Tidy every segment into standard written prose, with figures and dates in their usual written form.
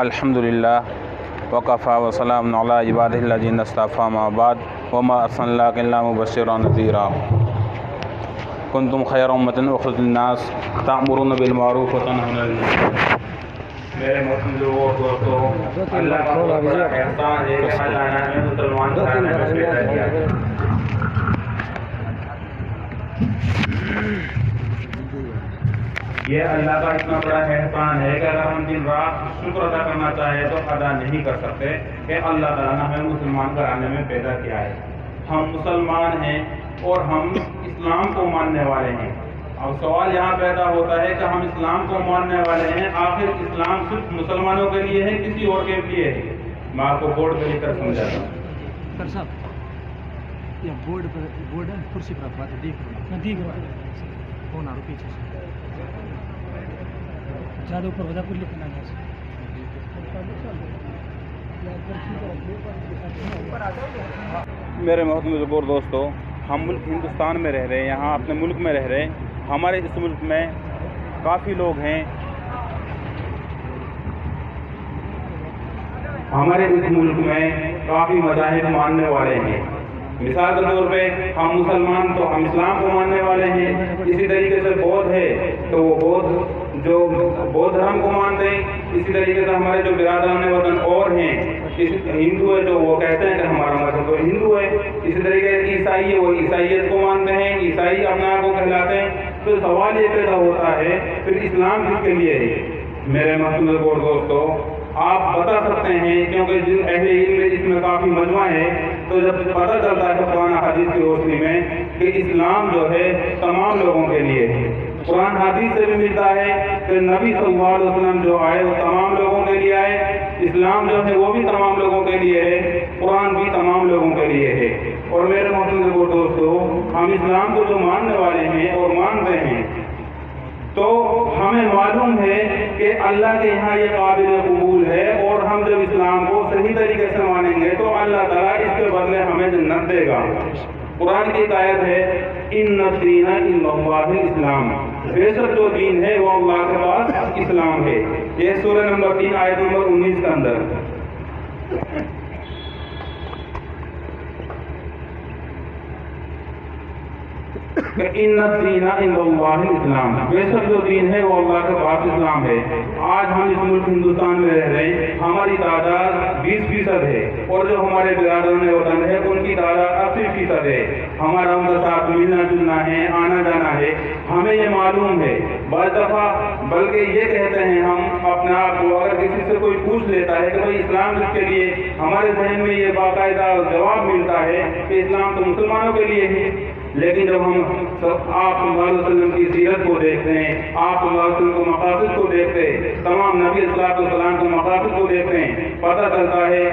الحمدللہ وکفیٰ وسلام علی عبادہ الذین اصطفیٰ اما بعد وما ارسلناک الا مبشرا ونذیرا کنتم خیر امۃ اخرجت للناس تأمرون بالمعروف وتنہون عن المنکر۔ میرے مسلم لوگوں دوستو، اللہ کا بہت بڑا احسان ہے کہ اللہ نے ہمیں مسلمان گھرانے میں پیدا کیا ہے۔ یہ اللہ کا اتنا بڑا احسان ہے کہ اگر ہم دن رات شکر ادا کرنا چاہے تو ادا نہیں کر سکتے کہ اللہ تعالیٰ نے ہمیں مسلمان گھرانے میں پیدا کیا ہے۔ ہم مسلمان ہیں اور ہم اسلام کو ماننے والے ہیں۔ اب سوال یہاں پیدا ہوتا ہے کہ ہم اسلام کو ماننے والے ہیں، آخر اسلام صرف مسلمانوں کے لیے ہے کسی اور کے لیے ہے؟ میں آپ کو بورڈ پہ لکھ کر سمجھاتا ہوں۔ سر صاحب یہ بورڈ ہے، کرسی پر بات دیکھ رہا کون آ رہا پیچھے سے زیادہ اوپر وجہ پر لکھنا ہے۔ میرے محترم اور دوستو، ہم ملک ہندوستان میں رہ رہے ہیں، یہاں اپنے ملک میں رہ رہے ہیں۔ ہمارے اس ملک میں کافی لوگ ہیں، ہمارے اس ملک میں کافی مذاہب ماننے والے ہیں۔ مثال کے طور پہ ہم مسلمان تو ہم اسلام کو ماننے والے ہیں، اسی طریقے سے بودھ ہے تو وہ بودھ دھرم کو مانتے ہیں، اسی طریقے سے ہمارے جو برادران وطن اور ہیں، ہندو ہے جو وہ کہتے ہیں کہ ہمارا مذہب تو ہندو ہے، اسی طریقے سے عیسائی ہے وہ عیسائیت کو مانتے ہیں، عیسائی اپنے آپ کو کہلاتے ہیں۔ تو سوال یہ پیدا ہوتا ہے پھر اسلام کس کے لیے ہے؟ میرے محترم اور دوستو، آپ بتا سکتے ہیں کیونکہ جن اہل علم اس میں کافی مجمع ہے، تو جب پتہ چلتا ہے قرآن حدیث کی روشنی میں کہ اسلام جو ہے تمام لوگوں کے لیے ہے، قرآن حدیث سے بھی ملتا ہے کہ نبی صلی اللہ علیہ وسلم جو آئے وہ تمام لوگوں کے لیے آئے، اسلام جو ہے وہ بھی تمام لوگوں کے لیے ہے، قرآن بھی تمام لوگوں کے لیے ہے۔ اور میرے محترم دوستو، ہم اسلام کو جو ماننے والے ہیں اور مانتے ہیں تو ہمیں معلوم ہے کہ اللہ کے یہاں یہ قابل قبول ہے، اور ہم جب اسلام کو صحیح طریقے سے مانیں گے تو اللہ تعالیٰ اس کے بدلے ہمیں جنت دے گا۔ قرآن کی ایک آیت ہے، ان الدین عند اللہ الاسلام، بے شک جو دین ہے وہ اللہ کے پاس اسلام ہے۔ یہ سورہ نمبر 3 آیت نمبر 19 کے اندر۔ کہ ان الدین عند اللہ الاسلام، بے شک جو دین ہے وہ اللہ کے پاس اسلام ہے۔ آج ہم اس ملک ہندوستان میں رہ رہے ہیں، ہماری تعداد 20% ہے، اور جو ہمارے برادران وطن ہے ان کی تعداد 80% ہے۔ ہمارا ان کے ساتھ ملنا جلنا ہے، آنا جانا ہے، ہمیں یہ معلوم ہے۔ بعض دفعہ بلکہ یہ کہتے ہیں ہم اپنے آپ کو، اگر کسی سے کوئی پوچھ لیتا ہے کہ بھائی اسلام کس کے لیے، ہمارے ذہن میں یہ باقاعدہ جواب ملتا ہے کہ اسلام تو مسلمانوں کے لیے ہے۔ لیکن جب ہم آپ صلی اللہ علیہ وسلم کی سیرت کو دیکھتے ہیں، آپ صلی اللہ علیہ وسلم کو مقاصد کو دیکھتے ہیں، تمام نبی صلی اللہ علیہ وسلم کو مقاصد کو دیکھتے ہیں، پتہ چلتا ہے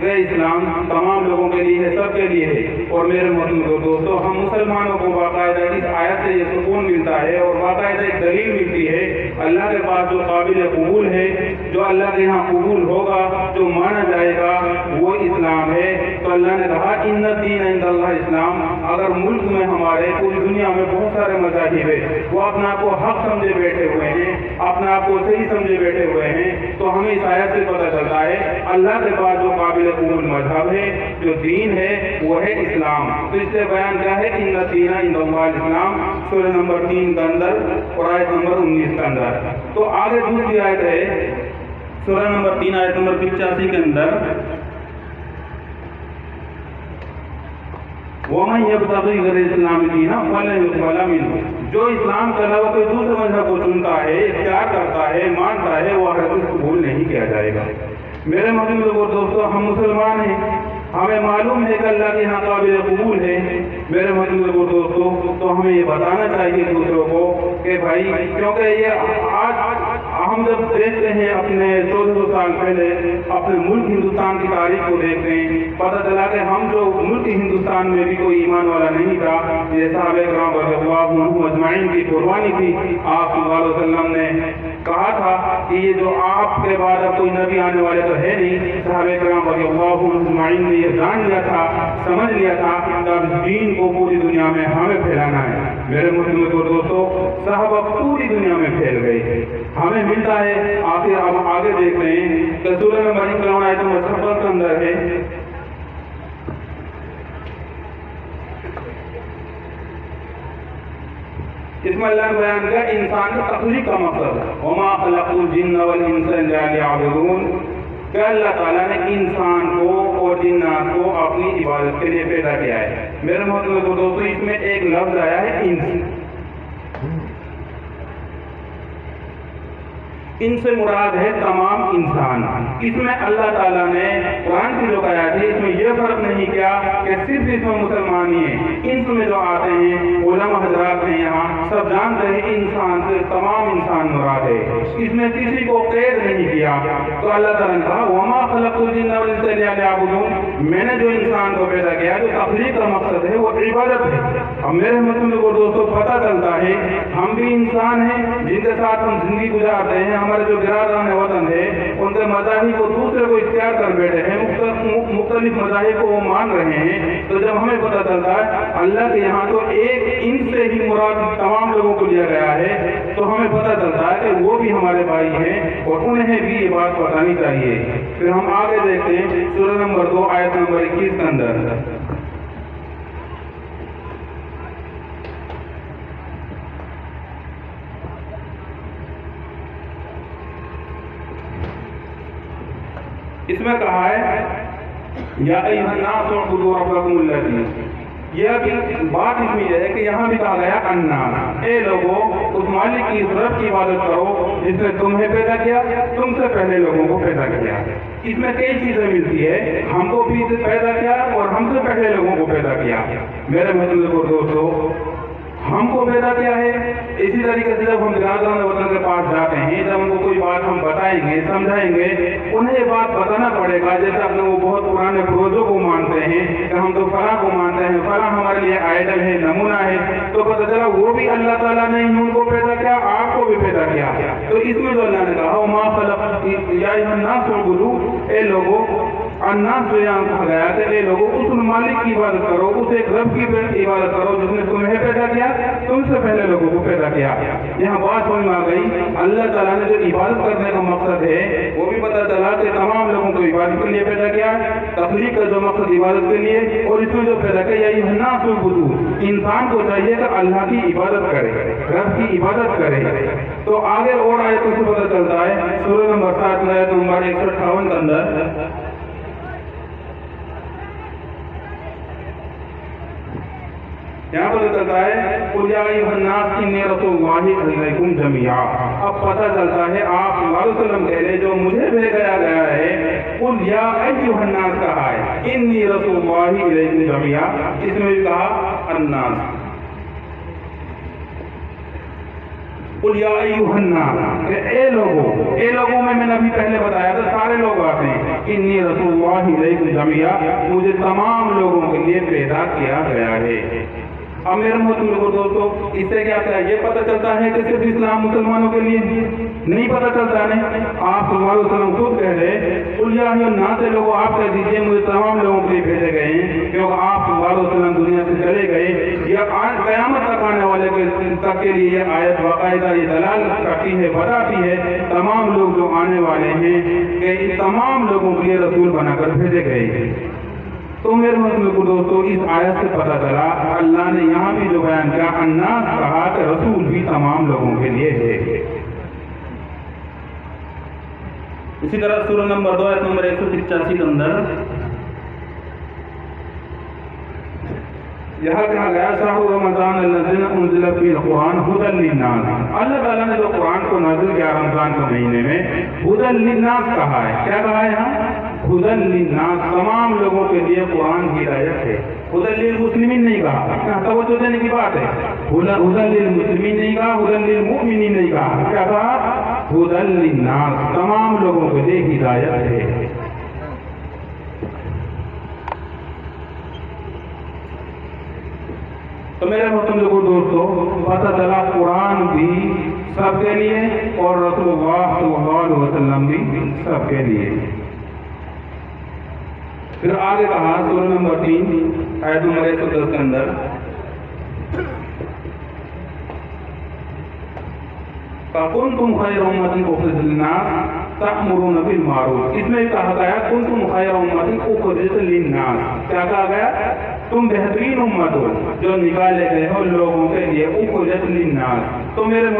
کہ اسلام تمام لوگوں کے لیے ہے، سب کے لیے ہے۔ اور میرے محترم دوستو، ہم مسلمانوں کو باقاعدہ اس آیت سے یہ سکون ملتا ہے اور باقاعدہ ایک دلیل ملتی ہے، اللہ کے پاس جو قابل قبول ہے، جو اللہ کے یہاں قبول ہوگا، جو مانا جائے گا وہ اسلام ہے۔ تو اللہ نے کہا ان الدین عند اللہ اسلام۔ اگر ملک میں ہمارے پوری دنیا میں بہت سارے مذاہب ہیں، وہ اپنے آپ کو حق سمجھے بیٹھے ہوئے ہیں، اپنے آپ کو صحیح سمجھے بیٹھے ہوئے ہیں، تو ہمیں اس آیت سے پتہ چلتا ہے اللہ کے پاس جو قابل قبول مذہب ہے، جو دین ہے، وہ ہے اسلام۔ تو اس سے بیان کیا ہے؟ ان الدین عند اللہ الاسلام، سورہ نمبر 3 کے اندر اور آیت نمبر 19 کے اندر۔ تو آگے دوسری آیت ہے سورہ نمبر 3 آیت نمبر 85 کے اندر، وَمَن يَبْتَغِي غَيْرَ الْإِسْلَامِ دِينًا فَلَن يُقْبَلَ مِنْهُ، جو اسلام کے علاوہ کوئی دوسرے مذہب کو چنتا ہے، اختیار کرتا ہے، مانتا ہے، وہ ہرگز قبول نہیں کیا جائے گا۔ میرے محترم دوستو، ہم مسلمان ہیں، ہمیں معلوم ہے کہ اللہ کے یہاں قابل قبول ہے۔ میرے محترم دوستو، تو ہمیں یہ بتانا چاہیے دوسروں کو کہ بھائی، کیونکہ یہ آج ہم جب دیکھتے ہیں اپنے 1400 سال پہلے اپنے ملک ہندوستان کی تاریخ کو دیکھتے ہیں، پتہ چلا کہ ہم جو ملک ہندوستان میں بھی کوئی ایمان والا نہیں تھا، یہ صحابہ کرام رضی اللہ عنہم اجمعین کی قربانی تھی۔ آپ صلی اللہ علیہ وسلم نے کہا تھا کہ یہ جو آپ کے بعد اب کوئی نبی آنے والے تو ہے نہیں۔ صحابہ کرام رضی اللہ عنہم اجمعین نے یہ جان لیا تھا، سمجھ لیا تھا کہ اب اس دین کو پوری دنیا میں ہمیں پھیلانا ہے۔ میرے مسلم دوستو، صحابہ پوری دنیا میں پھیل گئے۔ ہمیں ملتا ہے آخر ہم آگے دیکھ رہے ہیں کہ سورہ نمبر 51 آیت نمبر 56 کے اندر ہے اس میں اللہ نے بیان کیا انسان کی تخلیق کا مقصد ہے وما خلقت الجن والانس الا ليعبدون کہ اللہ تعالیٰ نے انسان کو اور جنات کو اپنی عبادت کے لیے پیدا کیا ہے. میرے محترم دوستو اس میں ایک لفظ آیا ہے انس. ان سے مراد ہے تمام انسان. اس میں اللہ تعالیٰ نے قرآن کی جو آیات ہے اس میں یہ فرق نہیں کیا کہ صرف اس میں مسلمان ہی ہیں. انس میں جو آتے ہیں علماء حضرات ہیں یہاں سب جانتے ہیں انسان سے تمام انسان مراد ہے. اس میں کسی کو قید نہیں کیا. تو اللہ تعالیٰ نے کہا وما خلقت الجن والانس الا ليعبدون میں نے جو انسان کو پیدا کیا جو تخلیق کا مقصد ہے وہ عبادت ہے. اب میرے مطلب کو دوستوں پتہ چلتا ہے ہم بھی انسان ہیں جن کے ساتھ ہم زندگی گزارتے ہیں. ہمارے جو برادران وطن ہے ان کے مذاہب کو دوسرے کو اختیار کر بیٹھے ہیں مختلف مذاہب کو وہ مان رہے ہیں. تو جب ہمیں پتہ چلتا ہے اللہ کے یہاں تو ایک ان سے ہی مراد تمام لوگوں کو لیا گیا ہے تو ہمیں پتہ چلتا ہے کہ وہ بھی ہمارے بھائی ہیں اور انہیں بھی یہ بات بتانی چاہیے. پھر ہم آگے دیکھتے ہیں سورہ نمبر 2 آیت نمبر 21 کے اندر اس میں کہا ہے یا ایھا الناس اعبدوا ربکم الذی. یہ بات اس میں یہ ہے کہ یہاں بھی کہا گیا الناس اے لوگوں اس مالک کی اس رب کی عبادت کرو جس نے تمہیں پیدا کیا تم سے پہلے لوگوں کو پیدا کیا. اس میں کئی چیزیں ملتی ہے ہم کو بھی پیدا کیا اور ہم سے پہلے لوگوں کو پیدا کیا. میرے مطلب کو دوستو ہم کو پیدا کیا ہے. اسی طریقے سے جب ہم برادران وطن کے پاس جاتے ہیں جب ان کو کوئی بات ہم بتائیں گے سمجھائیں گے انہیں یہ بات بتانا پڑے گا. جیسے اپنے وہ بہت پرانے پروزوں کو مانتے ہیں کہ ہم تو فلاں کو مانتے ہیں فلاں ہمارے لیے آئیڈل ہے نمونہ ہے تو پتہ چلا وہ بھی اللہ تعالیٰ نے ان کو پیدا کیا آپ کو بھی پیدا کیا. تو اس میں جو اللہ نے کہا وما خلقت یا ایھا الناس اعبدوا اے لوگوں الناس جو یہاں کہا گیا کہ اے لوگوں اس مالک کی عبادت کرو اس ایک رب کی عبادت کرو جس نے تمہیں پیدا کیا تم سے پہلے لوگوں کو پیدا کیا. یہاں بات سمجھ میں آ گئی اللہ تعالیٰ نے جو عبادت کرنے کا مقصد ہے وہ بھی پتہ چلا کہ تمام لوگوں کو عبادت کے لیے پیدا کیا. تخلیق کا جو مقصد عبادت کے لیے اور اس میں جو پیدا کیا یا ایھا الناس اعبدوا انسان کو چاہیے کہ اللہ کی عبادت کرے رب کی عبادت کرے. تو آگے اور آیتوں سے پتہ چلتا ہے سورہ نمبر 7 آیت نمبر 158 کے اندر یہاں پتہ چلتا ہے قل یا ایھا الناس انی رسول اللہ الیکم جمیعا. اب پتہ چلتا ہے آپ صلی اللہ علیہ وسلم کہہ لے جو مجھے بھیجا گیا ہے قل یا ایھا الناس کہا ہے انی رسول اللہ الیکم جمیعا. اس میں بھی کہا الناس قل یا ایھا الناس اے لوگوں میں نے ابھی پہلے بتایا تھا سارے لوگ آتے ہیں انی رسول اللہ الیکم جمیعا مجھے تمام لوگوں کے لیے پیدا کیا گیا ہے. اب میرے محترم دوستو اس سے کیا یہ پتہ چلتا ہے کہ صرف اسلام مسلمانوں کے لیے نہیں پتہ چلتا نہیں. آپ صلی اللہ علیہ وسلم خود کہہ رہے قل یا ایھا الناس لوگوں آپ کہہ دیجیے مجھے تمام لوگوں کے لیے بھیجے گئے ہیں کیونکہ آپ صلی اللہ علیہ وسلم دنیا سے چلے گئے. یہ قیامت تک آنے والے تک کے لیے یہ آیت باقاعدہ یہ دلالت کرتی ہے بتاتی ہے تمام لوگ جو آنے والے ہیں کہ تمام لوگوں کے لیے رسول بنا کر بھیجے گئے. تو میرے مطلب کو دوستو اس آیت سے پتہ چلا اللہ نے یہاں بھی جو بیان کیا الناس کہا کہ رسول بھی تمام لوگوں کے لیے ہے. اسی طرح سورہ نمبر 2 آیت نمبر 185 کے اندر یہاں کہا گیا شہر رمضان الذی انزل فیہ القرآن ھدی للناس. اللہ تعالیٰ نے جو قرآن کو نازل کیا رمضان کے مہینے میں ھدی للناس کہا ہے. کیا کہا ہے یہاں ھدی للناس تمام لوگوں کے لیے قرآن کی ہدایت ہے. ھدی للمسلمین نہیں کہا توجہ دینے کی بات ہے. ھدی للمسلمین نہیں کہا ھدی للمؤمنین نہیں کہا. کیا کہا ھدی للناس تمام لوگوں کے لیے ہدایت ہے. تو میرے محترم دوستو پتہ چلا قرآن بھی سب کے لیے اور رسول اللہ صلی اللہ علیہ وسلم بھی سب کے لیے. پھر آگے کہا سورہ نمبر 3 آیت نمبر 110 کے اندر فَكُنْتُمْ خَيْرَ أُمَّةٍ أُخْرِجَتْ لِلنَّاسِ तअमुरूना बिल मारूफ। इसमें कहा गया कुंतुम खैरा उम्मतिन उखरिजत लिन्नास। क्या कहा गया? तुम बेहतरीन उम्मत हो जो निकाले गए हो लोगों के लिए, उखरिजत लिन्नास। तो मेरे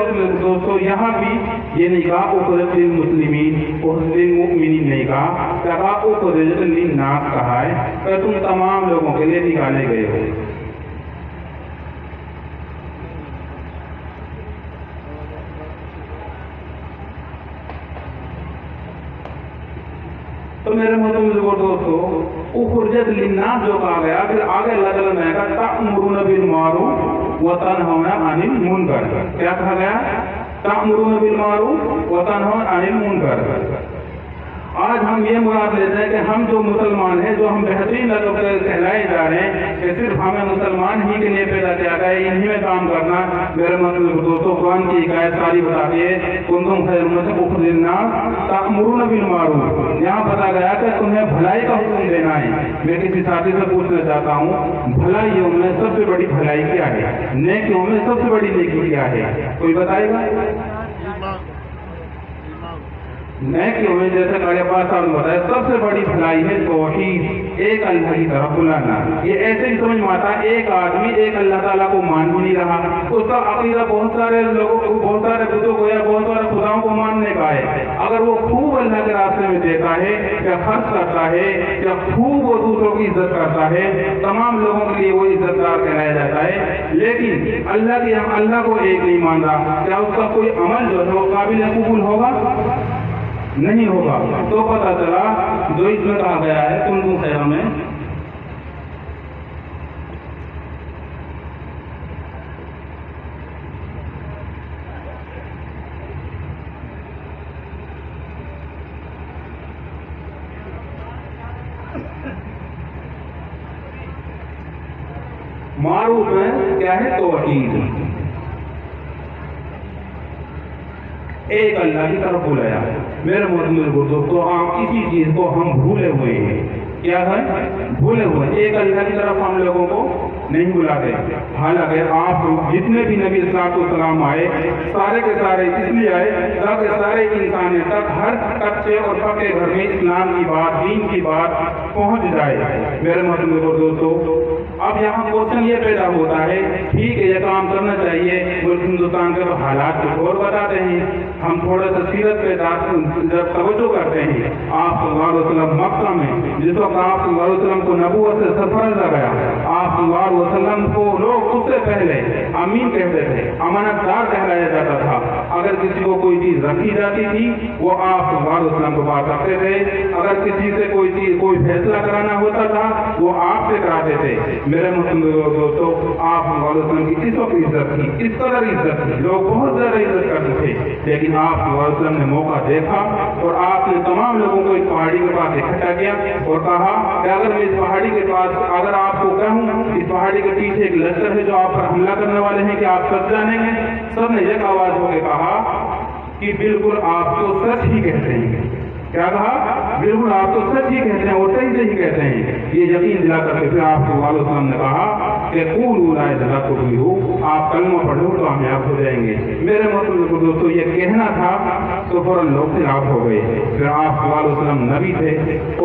दोस्तों यहाँ भी ये नहीं कहा उखरिजत लिल मुस्लिमीन, लिल मुमिनीन नहीं कहा, क्या कहा? उखरिजत लिन्नास कहा है, कि तुम तमाम लोगों के लिए निकाले गए हो। तो मेरे दोस्तों उखरिजत लिन्नास जो कहा गया, फिर आगे अल्लाह ताला ने कहा तअमुरूना बिल मारूफ व तनहौना अनिल मुनकर। क्या कहा गया? तअमुरूना बिल मारूफ व तनहौना अनिल मुनकर। आज हम ये मुराद लेते हैं कि हम जो मुसलमान हैं, जो हम बेहतरीन लक़ब कहलाए जा रहे हैं, कि सिर्फ हमें मुसलमान ही के लिए पैदा किया गया है, इन्हीं में काम करना। मेरे दोस्तों कुरान की हिकायत सारी बताती है कुंतुम खैरा उम्मतिन उखरिजत लिन्नास तअमुरूना बिल मारूफ। यहाँ बता गया कि तुम्हें भलाई का हुक्म देना है। मैं किसी साथी से पूछना चाहता हूँ, भलाइयों में सबसे बड़ी भलाई क्या है? नेकियों में सबसे बड़ी नेकी क्या है? कोई बताएगा? नेकियों में जैसे कार्यपाल साहब ने बताया सबसे बड़ी भलाई है तौहीद, एक अल्लाह की तरफ बुलाना। ये ऐसे ही समझ में आता है, एक आदमी एक अल्लाह ताला को मान भी नहीं रहा, उसका अकीदा बहुत सारे लोगों को, बहुत सारे बुतों को या बहुत सारे खुदाओं को मानने का है। अगर वो खूब अल्लाह के रास्ते में देता है या खर्च करता है या खूब वो दूसरों की इज्जत करता है, तमाम लोगों के लिए वो इज्जतदार कहलाया जाता है। लेकिन अल्लाह को एक नहीं मान रहा, क्या उसका कोई अमल जो है वो काबिल कबूल होगा? नहीं होगा। तो पता चला जो इसमें कहा गया है कुंतुम खैरा में, मारूफ में क्या है? तौहीद, एक अल्लाह की तरफ बुलाया। मेरे दोस्तों आप इसी चीज को हम भूले हुए हैं। क्या है? भूले हुए। एक अल्लाह की तरफ हम लोगों को नहीं बुलाते। हालांकि आप जितने भी नबी सलाम आए, सारे के सारे इसलिए आए ताकि सारे इंसान तक हर कच्चे और पक्के घर में इस्लाम की बात, दीन की बात पहुंच जाए। मेरे दोस्तों अब यहाँ क्वेश्चन ये पैदा होता है, ठीक है ये काम करना चाहिए, मुल्क हिंदुस्तान के हालात कुछ और बताते हैं, हम थोड़ा सा सीरत पे जब तवज्जो करते हैं। आप सल्लल्लाहु अलैहि वसल्लम मक्का में जिस वक्त आप सल्लल्लाहु अलैहि वसल्लम को नबूवत से सरफराज गया, आप सल्लल्लाहु अलैहि वसल्लम को लोग उससे पहले अमीन कहते थे, अमानतदार कहलाया जाता था। अगर किसी को कोई चीज रखी जाती थी वो आप सल्लल्लाहु अलैहि वसल्लम को बात रखते थे। अगर किसी से कोई चीज, कोई फैसला कराना होता था वो आपसे कराते थे। मेरे मुस्लिम दोस्तों आप सल्लल्लाहु अलैहि वसल्लम की इस वक्त इज्जत थी, इस कदर इज्जत थी, लोग बहुत ज्यादा इज्जत करते थे। लेकिन आप सल्लल्लाहु अलैहि वसल्लम ने मौका देखा और आपने तमाम लोगों को इस पहाड़ी के पास इकट्ठा किया और कहा कि अगर मैं इस पहाड़ी के पास, अगर आपको कहूँ इस पहाड़ी के पीछे एक लश्कर है जो आप पर हमला करने वाले हैं, कि आप सच जानेंगे? सब ने एक आवाज होकर कहा कि बिल्कुल आप तो सच ही कहते हैं। क्या कहा? बिल्कुल आप तो सच ही कहते हैं और सही से ही कहते हैं। ये यकीन दिला करके फिर आप सल्लल्लाहु अलैहि वसल्लम ने कहा कि कूलू ला इलाहा इल्लल्लाह, आप कलमा पढ़ो तो कामयाब हो जाएंगे। मेरे मतलब दोस्तों ये कहना था तो फौरन लोग खिलाफ हो गए। फिर आप सल्लल्लाहु अलैहि वसल्लम नबी थे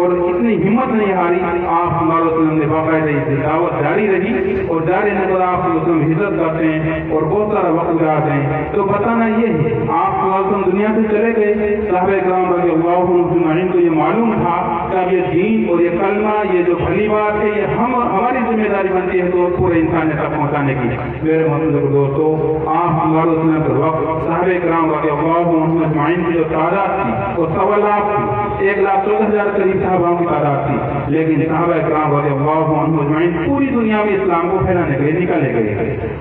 और इतनी हिम्मत नहीं हारी, आप सल्लल्लाहु अलैहि वसल्लम ने बाकायदा दावत जारी रही और जारी रहने पर आप सल्लल्लाहु अलैहि वसल्लम हिजरत करते हैं और बहुत सारा वक्त गुजारते हैं। तो बताना ये है, आप सल्लल्लाहु अलैहि वसल्म दुनिया से चले गए, सहाबा किराम रज़ियल्लाहु अन्हुम को ये मालूम था कि अब ये दीन और ये कलमा, ये जो भली बात है, ये हमारी जिम्मेदारी बनती है तो पूरे इंसानियत तक पहुंचाने की। मेरे मोहम्मद दोस्तों आप सल्लल्लाहु अलैहि वसल्लम के वक्त सहाबा किराम रज़ियल्लाहु अन्हुम अजमाइन की जो तादाद थी वो 1.25 लाख थी, 1,14,000 करीब सहाबाओं की तादाद थी। लेकिन सहाबा किराम रज़ियल्लाहु अन्हुम अजमाइन पूरी दुनिया में इस्लाम को फैलाने के लिए निकाले गए।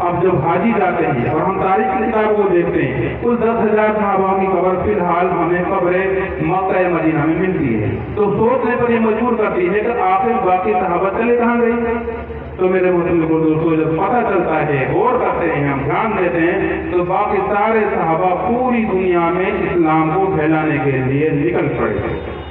अब जब हाजी जाते हैं और हम तारीख की किताब को देखते हैं, कुल 10,000 सहाबाओं की कब्र फिलहाल हमें कब्रें मक्का मदीना में मिलती है। तो सोचने पर ये मजबूर करती है कि आखिर बाकी सहाबा चले कहाँ गए? तो मेरे मुस्लिम दोस्तों जब पता चलता है, गौर करते हैं, हम ध्यान देते हैं, तो बाकी सारे सहाबा पूरी दुनिया में इस्लाम को फैलाने के लिए निकल पड़े।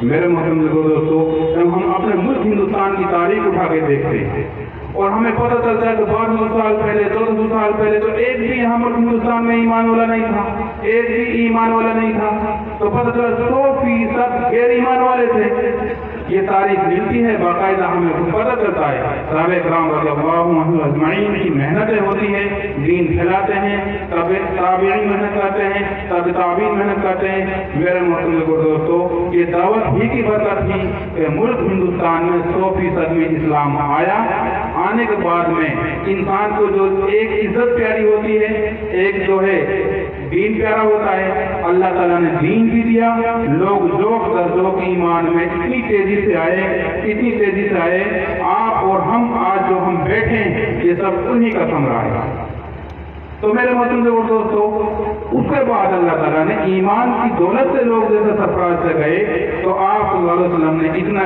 मेरे मुस्लिम दोस्तों जब हम अपने मुल्क हिंदुस्तान की तारीख उठा के देखते हैं और हमें पता चलता है कि 1200 साल पहले, 1400 साल पहले तो एक भी यहाँ मुल्क हिंदुस्तान में ईमान वाला नहीं था, एक भी ईमान वाला नहीं था। तो पता चला 100% गैर ईमान वाले थे। ये तारीख मिलती है, बाकायदा हमें पता चलता है साहबे किराम रज़ियल्लाहु अन्हुम अजमईन की मेहनतें होती है, दीन फैलाते हैं, ताबीईन मेहनत करते हैं, ताबीईन मेहनत करते हैं। मेरे मोहतरम दोस्तों, ये दावत ही की बरकत थी कि मुल्क हिंदुस्तान में 100% में इस्लाम आया। आने के बाद में इंसान को जो एक इज्जत प्यारी होती है, एक जो है दीन प्यारा होता है, अल्लाह ताला ने दीन भी दिया। लोग जोक दर जोक ईमान में इतनी तेजी से आए, आप और हम आज जो हम बैठे हैं ये सब उन्हीं का समरा है। तो मेरे मोहतरम दोस्तों, उसके बाद अल्लाह ताला ने ईमान की दौलत से लोग जैसे सरफराज से गए, तो आप सल्लल्लाहु अलैहि वसल्लम ने इतना,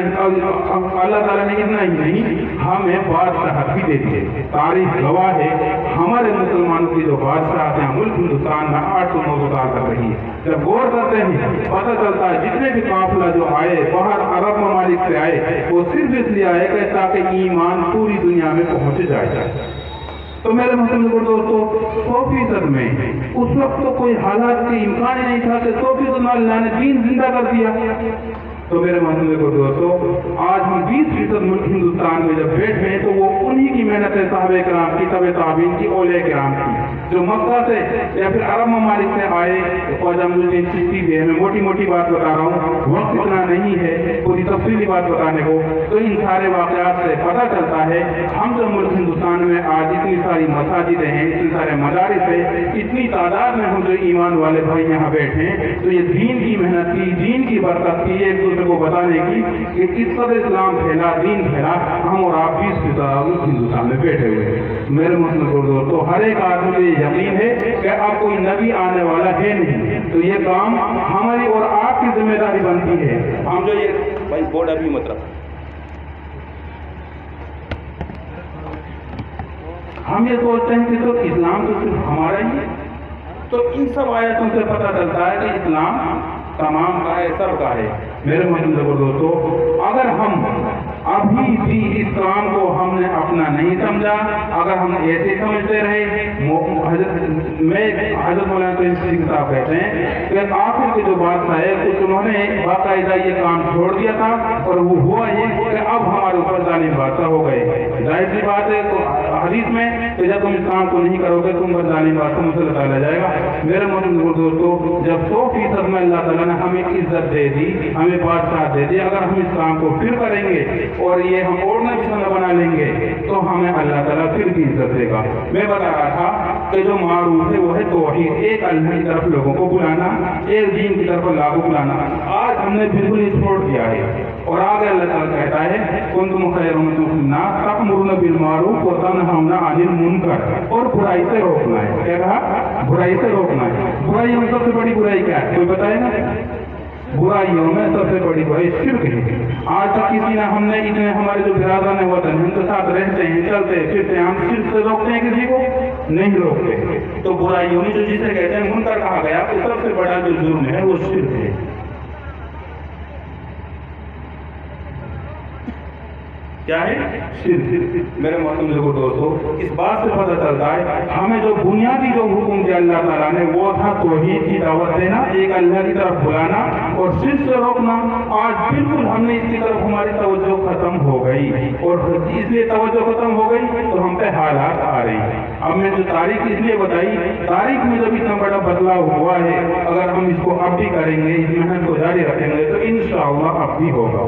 अल्लाह ताला ने इतना ही नहीं हमें बादशाह भी दे दिए। तारीख गवाह है, हमारे मुसलमानों की जो बादशाह हैं मुल्क हिंदुस्तान में 800-900 साल कर रही है। जब गौर करते हैं पता चलता है जितने भी काफिला जो आए बाहर अरब ममालिक से आए, वो सिर्फ इसलिए आए कि ताकि ईमान पूरी दुनिया में पहुंच जाए। तो मेरे मुस्लिम दोस्तों, 100% में उस वक्त तो कोई हालात के इम्कान ही नहीं था कि 100% अल्लाह ने दीन जिंदा कर दिया। तो मेरे मुस्लिम दोस्तों, आज हम 20% मुल्क हिंदुस्तान में जब बैठे हैं तो वो उन्हीं की मेहनत है, साहबे किराम की, तबे ताबीन की, औलिया किराम की, जो मक्का से या फिर अरब ममालिक से आए। ख्वाजा मुइनुद्दीन चिश्ती भी है, मैं मोटी मोटी बात बता रहा हूँ, वक्त इतना नहीं है पूरी तफसीली बात बताने को। तो इन सारे वाक़यात से पता चलता है हम जो मुल्क हिंदुस्तान में आज इतनी सारी मसाजिदें हैं, इतने सारे मदारिस है, इतनी तादाद में हम जो ईमान वाले भाई यहाँ बैठे हैं, तो ये दीन की मेहनत की, दीन की बरकत की, एक दूसरे को बताने की कि किस तरह इस्लाम फैला, दीन फैला। हम और आप 20% हिंदुस्तान में बैठे हुए हैं। मेरे मुस्लिम दोस्तों, हर एक आदमी को ये यकीन है कि अब कोई नबी आने वाला है नहीं, तो ये काम हमारी और आपकी जिम्मेदारी बनती है। हम जो ये भाई बोर्ड अभी मत रखो, हम ये सोचते हैं कि तो इस्लाम तो सिर्फ हमारा ही है। तो इन सब आयतों से पता चलता है कि इस्लाम तमाम का है, सब का है। मेरे मुस्लिम दोस्तों, अगर हम अभी भी इस काम को हमने अपना नहीं समझा, अगर हम ऐसे समझते रहे, हज़रत मौलाना तोयब सिद्दीकी साहब कहते हैं कि आखिर के जो बादशाह है कुछ उन्होंने बाकायदा ये काम छोड़ दिया था, और वो हुआ ये कि अब हमारे ऊपर जालिम बादशाह हो गए। जाहिर सी बात है तो हदीस में कि जब तुम इस काम को नहीं करोगे तुम पर जालिम बादशाह मुझसे डाला जाएगा। मेरे मुस्लिम दोस्तों, जब 100% में अल्लाह ताला ने हमें इज्जत दे दी, हमें बादशाह दे दी, अगर हम इस काम को फिर करेंगे और ये हम ओढ़ना बिछाना बना लेंगे तो हमें अल्लाह ताला फिर भी इज्जत देगा। मैं बता रहा था कि जो मारूफ है वो है तौहीद, एक अल्लाह की तरफ लोगों को बुलाना, एक दीन की तरफ लागू बुलाना। आज हमने बिल्कुल ही छोड़ दिया है, और आगे अल्लाह ताला कहता है कुंतुम खैरा उम्मतिन उखरिजत तअमुरुना बिल मारूफ व तनहौना अनिल मुनकर, और बुराई से रोकना है। क्या कहा? बुराई से रोकना है। बुराई में सबसे बड़ी बुराई क्या है, कोई बताएगा? बुराइयों में सबसे बड़ी बुराई शिर्क है। आज तक किसी ने हमने इतने हमारे जो बिरादरान वतन उनके साथ रहते हैं, चलते फिरते, हम शिर्क से रोकते हैं किसी को? नहीं रोकते। तो बुराइयों में जो जिसे कहते हैं मुनकर कहा गया, तो सबसे बड़ा जो जुर्म है वो शिर्क है। क्या है? शिर्क। मेरे मोहतरम दोस्तों, इस बात से पता चलता है हमें जो बुनियादी जो हुक्म दिया अल्लाह ताला ने वो था तौहीद की दावत देना, एक अल्लाह की तरफ बुलाना और शिर्क से रोकना। आज बिल्कुल हमने इसकी तरफ हमारी तवज्जो खत्म हो गई, और इसलिए तवज्जो खत्म हो गई तो हम पे हालात आ रही है। अब मैं जो तारीख इसलिए बताई, तारीख में जब इतना बड़ा बदलाव हुआ है, अगर हम इसको अब भी करेंगे, इस मेहनत को जारी रखेंगे तो इंशाअल्लाह अब भी होगा।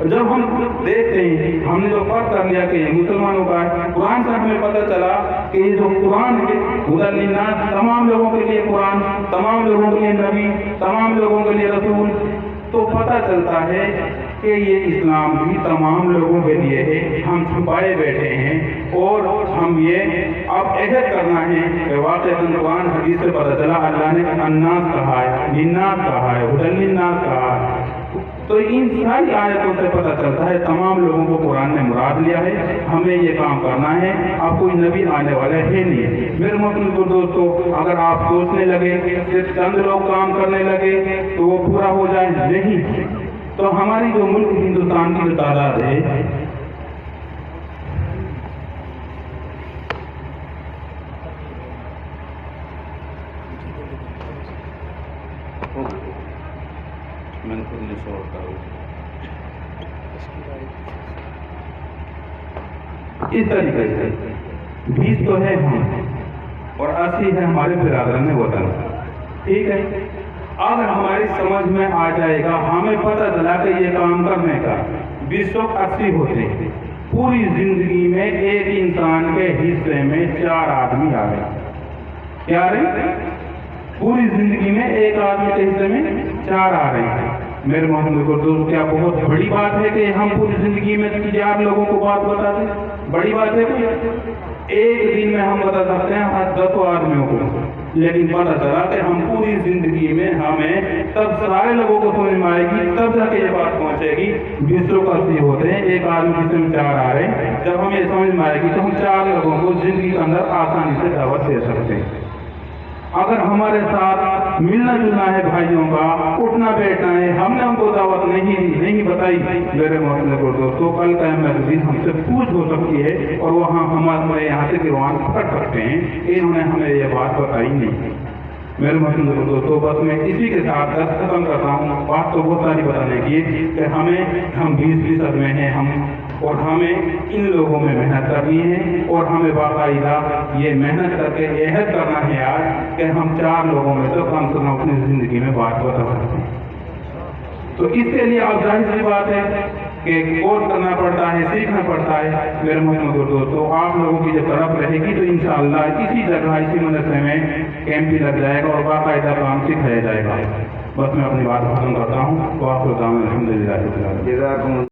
जब हम देखते हैं हमने जो फर्क कर लिया कि मुसलमानों का है, कुरान से हमें पता चला कि ये जो कुरान है हुदल लिन्नास, तमाम लोगों के लिए कुरान, तमाम लोगों के लिए नबी, तमाम लोगों के लिए रसूल। तो पता चलता है कि ये इस्लाम भी तमाम लोगों के लिए है। हम छुपाए बैठे हैं और हम ये अब अहद करना है कि वाक़ई कुरान हदीस से पता चला अल्लाह ने अन्नास कहा है, लिन्नास कहा है, हुदल लिन्नास कहा है। तो इन सारी आयतों से पता चलता है तमाम लोगों को कुरान ने मुराद लिया है, हमें ये काम करना है। अब कोई नबी आने वाला है नहीं। मेरे मुस्लिम दोस्तों, अगर आप सोचने लगे सिर्फ चंद लोग काम करने लगे तो वो पूरा हो जाए, नहीं। तो हमारी जो मुल्क हिंदुस्तान की जो तादाद है, इस तरीके से 20 तो है हम और 80 है हमारे बिरादरान वतन। ठीक है, अगर हमारी समझ में आ जाएगा, हमें पता चला कि ये काम करने का 20 लोग 80 होते हैं, पूरी जिंदगी में एक इंसान के हिस्से में 4 आदमी आ गए। क्या रहे? पूरी जिंदगी में एक आदमी के हिस्से में 4 आ रहे हैं। मेरे मोहम्मद को दोस्तों, क्या बहुत बड़ी बात है कि हम पूरी जिंदगी में 4 लोगों को बात बता दें? बड़ी बात है कोई? एक दिन में हम बता सकते हैं 10 आदमियों को, लेकिन पता चला कि हम पूरी जिंदगी में हमें तब सारे लोगों को समझ में आएगी, तब जाके ये बात पहुंचेगी 20 लोग 80 होते हैं, एक आदमी किसी में 4 आ रहे हैं। जब हमें समझ में आएगी तो हम 4 लोगों को जिंदगी के अंदर आसानी से दावत दे सकते हैं। अगर हमारे साथ मिलना जुलना है भाइयों का, उठना बैठना है, हमने उनको दावत नहीं बताई, मेरे मोहम्मद को दोस्तों, कल क़यामत के दिन हमसे पूछ हो सकती है और वहाँ हमारे यहाँ से गिरवान पकड़ सकते हैं, इन्होंने हमें ये बात बताई नहीं। मेरे मोहम्मद को दोस्तों, बस मैं इसी के साथ दस खत्म करता हूँ। बात तो बहुत सारी बताने की कि हम 20% में हैं हम, और हमें इन लोगों में मेहनत करनी है और हमें बाकायदा ये मेहनत करके यह करना है आज कि हम 4 लोगों में तो कम से कम अपनी ज़िंदगी में बात बता सकते हैं। तो इसके लिए आप जाहिर सी बात है कि कोर्स करना पड़ता है, सीखना पड़ता है। मेरे मोहम्मद दोस्तों, आप लोगों की जब तरफ रहेगी तो इंशाअल्लाह इसी जगह इसी मदरसे में कैंप भी लग जाएगा और बाकायदा काम सिखाया जाएगा। बस मैं अपनी बात खत्म करता हूँ। तो आपको अल्हम्दुलिल्लाह।